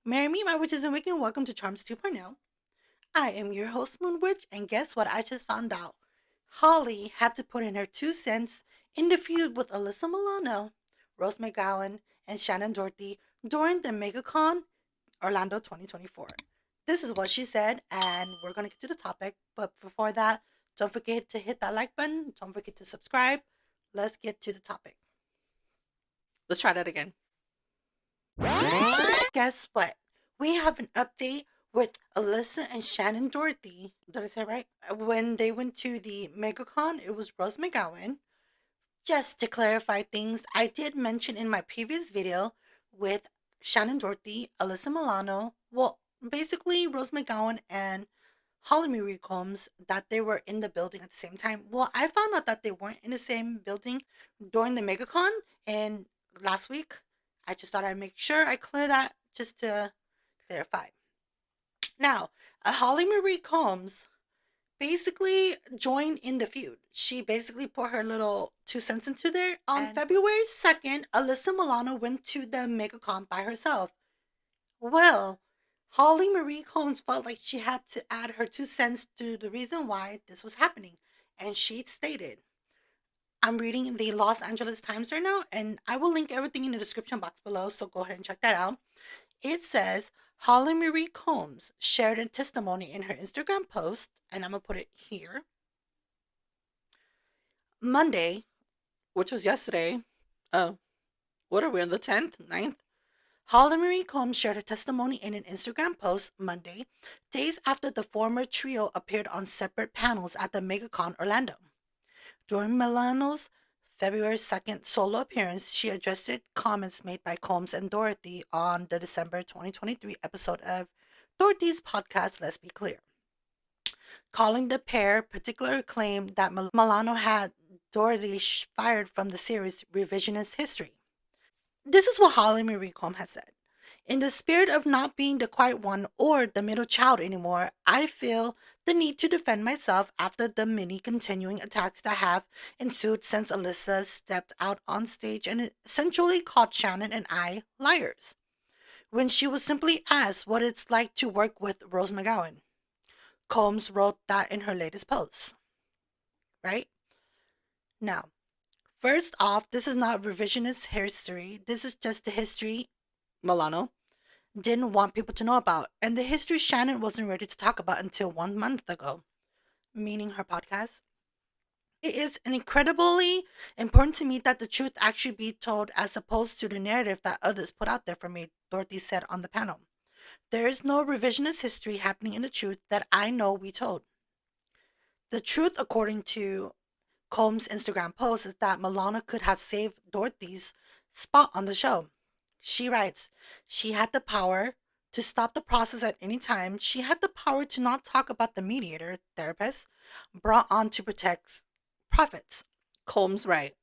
Marry me, my witches and Wiccan. Welcome to Charms 2.0. I am your host, Moon Witch, and guess what I just found out? Holly had to put in her 2 cents in the feud with Alyssa Milano, Rose McGowan, and Shannon Doherty during the Megacon Orlando 2024. This is what she said, and we're going to get to the topic. But before that, don't forget to hit that like button. Don't forget to subscribe. Let's get to the topic. Let's try that again. Guess what? We have an update with Alyssa and Shannon Dorothy. Did I say it right? When they went to the MegaCon, it was Rose McGowan. Just to clarify things, I did mention in my previous video with Shannon Dorothy, Alyssa Milano, well, basically Rose McGowan and Hollymaries Combs that they were in the building at the same time. Well, I found out that they weren't in the same building during the MegaCon and last week. I just thought I'd make sure I clear that just to clarify. Now, Holly Marie Combs basically joined in the feud. She basically put her little 2 cents into there. On February 2nd, Alyssa Milano went to the MegaCon by herself. Well, Holly Marie Combs felt like she had to add her 2 cents to the reason why this was happening. And she stated, I'm reading the Los Angeles Times right now, and I will link everything in the description box below, so go ahead and check that out. It says Holly Marie Combs shared a testimony in her Instagram post, and I'm going to put it here. Monday, which was yesterday. Oh, what are we on the 10th, 9th? Holly Marie Combs shared her testimony in an Instagram post Monday, days after the former trio appeared on separate panels at the MegaCon Orlando. During Milanos' February 2nd solo appearance, she addressed comments made by Combs and Dorothy on the December 2023 episode of Dorothy's podcast, Let's Be Clear. Calling the pair particular claim that Milano had Dorothy fired from the series Revisionist History. This is what Holly Marie Combs has said. In the spirit of not being the quiet one or the middle child anymore, I feel the need to defend myself after the many continuing attacks that have ensued since Alyssa stepped out on stage and essentially called Shannon and I liars, when she was simply asked what it's like to work with Rose McGowan. Combs wrote that in her latest post. Right? Now, first off, this is not revisionist history. This is just the history Milano didn't want people to know about, and the history Shannon wasn't ready to talk about until 1 month ago, meaning her podcast. It is incredibly important to me that the truth actually be told as opposed to the narrative that others put out there for me, Dorothy said on the panel. There is no revisionist history happening in the truth that I know we told. The truth, according to Combs' Instagram post, is that Milano could have saved Dorothy's spot on the show. She writes, she had the power to stop the process at any time. She had the power to not talk about the mediator, therapist, brought on to protect profits. Combs right.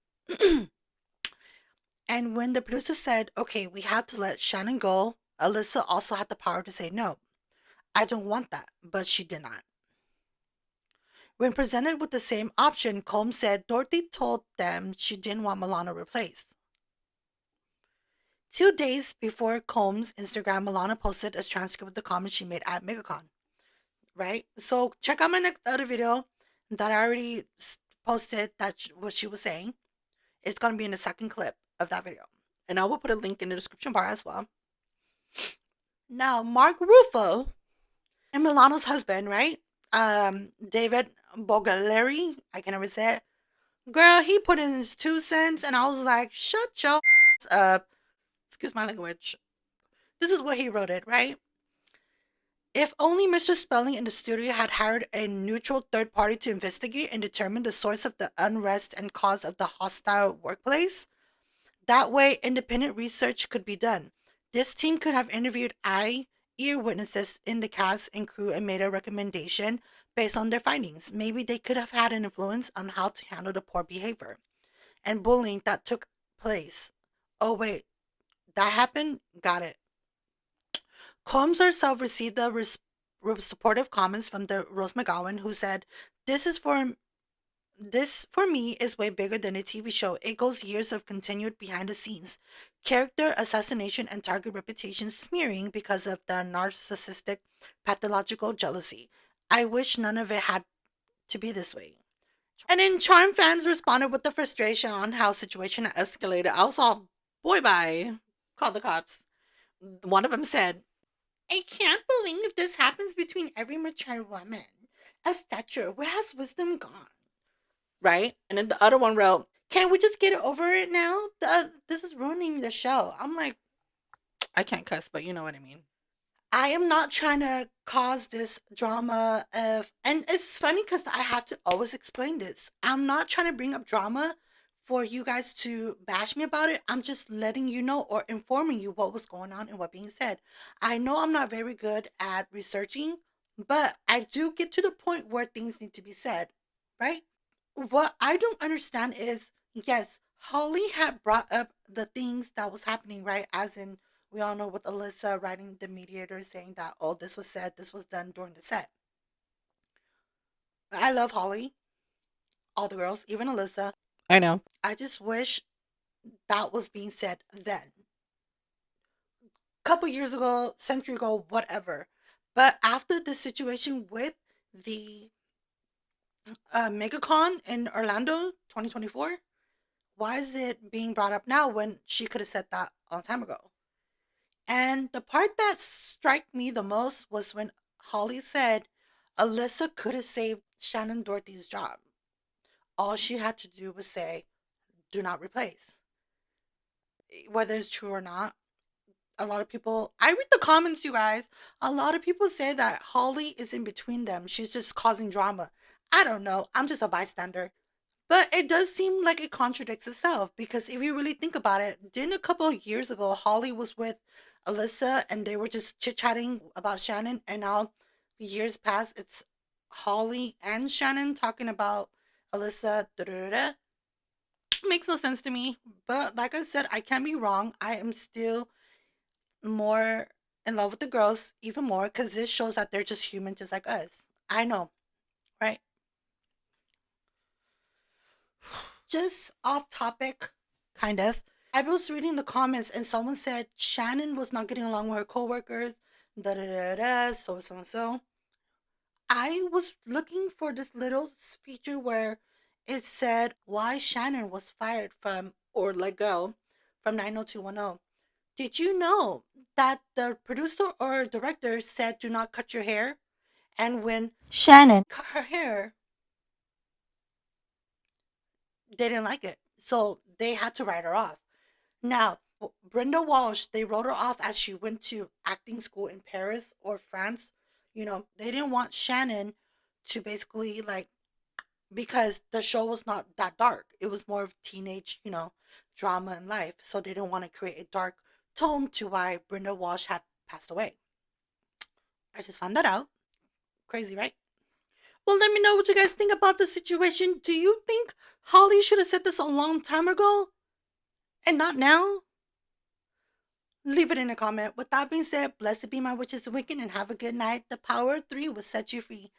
And when the producer said, okay, we have to let Shannon go, Alyssa also had the power to say no. I don't want that, but she did not. When presented with the same option, Combs said Dorothy told them she didn't want Milano replaced. 2 days before Combs' Instagram, Milano posted a transcript of the comments she made at Megacon. Right? So check out my next other video that I already posted, what she was saying. It's going to be in the second clip of that video. And I will put a link in the description bar as well. Now, Mark Ruffalo and Milano's husband, right? David Bogaleri, I can never say it. Girl, he put in his 2 cents, and I was like, shut your up. Excuse my language. This is what he wrote it, right? If only Mr. Spelling in the studio had hired a neutral third party to investigate and determine the source of the unrest and cause of the hostile workplace, that way independent research could be done. This team could have interviewed ear witnesses in the cast and crew and made a recommendation based on their findings. Maybe they could have had an influence on how to handle the poor behavior and bullying that took place. Oh, wait. That happened? Got it. Combs herself received the supportive comments from the Rose McGowan, who said, This is for This, for me, is way bigger than a TV show. It goes years of continued behind the scenes character assassination and target reputation smearing because of the narcissistic, pathological jealousy. I wish none of it had to be this way. And then Charm fans responded with the frustration on how situation escalated. I was all, boy, bye. Call the cops. One of them said, I can't believe this happens between every mature woman of stature. Where has wisdom gone? Right? And then the other one wrote, can't we just get it over it now? This is ruining the show. I'm like, I can't cuss, but you know what I mean. I am not trying to cause this drama of, and it's funny because I have to always explain this. I'm not trying to bring up drama for you guys to bash me about it. I'm just letting you know or informing you what was going on and what being said. I know I'm not very good at researching, but I do get to the point where things need to be said, right? What I don't understand is, yes, Holly had brought up the things that was happening, right? As in, we all know with Alyssa writing the mediator saying that, oh, this was said, this was done during the set. I love Holly, all the girls, even Alyssa. I know. I just wish that was being said then. Couple years ago, century ago, whatever. But after the situation with the Megacon in Orlando 2024, why is it being brought up now when she could have said that a long time ago? And the part that struck me the most was when Holly said Alyssa could have saved Shannon Dorothy's job. All she had to do was say, do not replace. Whether it's true or not, a lot of people, I read the comments, you guys. A lot of people say that Holly is in between them. She's just causing drama. I don't know. I'm just a bystander. But it does seem like it contradicts itself because if you really think about it, didn't a couple of years ago Holly was with Alyssa and they were just chit chatting about Shannon, and now years past it's Holly and Shannon talking about Alyssa. Da, da, da, da. Makes no sense to me. But like I said, I can be wrong. I am still more in love with the girls, even more, because this shows that they're just human, just like us. I know, right? Just off topic, kind of. I was reading the comments and someone said Shannon was not getting along with her coworkers, da da da da, so and so. I was looking for this little feature where it said why Shannon was fired from or let go from 90210. Did you know that the producer or director said do not cut your hair? And when Shannon cut her hair, they didn't like it. So they had to write her off. Now, Brenda Walsh, they wrote her off as she went to acting school in Paris or France. You know, they didn't want Shannon to basically like, because the show was not that dark. It was more of teenage, drama and life. So they didn't want to create a dark tone to why Brenda Walsh had passed away. I just found that out. Crazy, right? Well, let me know what you guys think about the situation. Do you think Holly should have said this a long time ago and not now? Leave it in a comment. With that being said, blessed be my witches and wicked and have a good night. The power of three will set you free.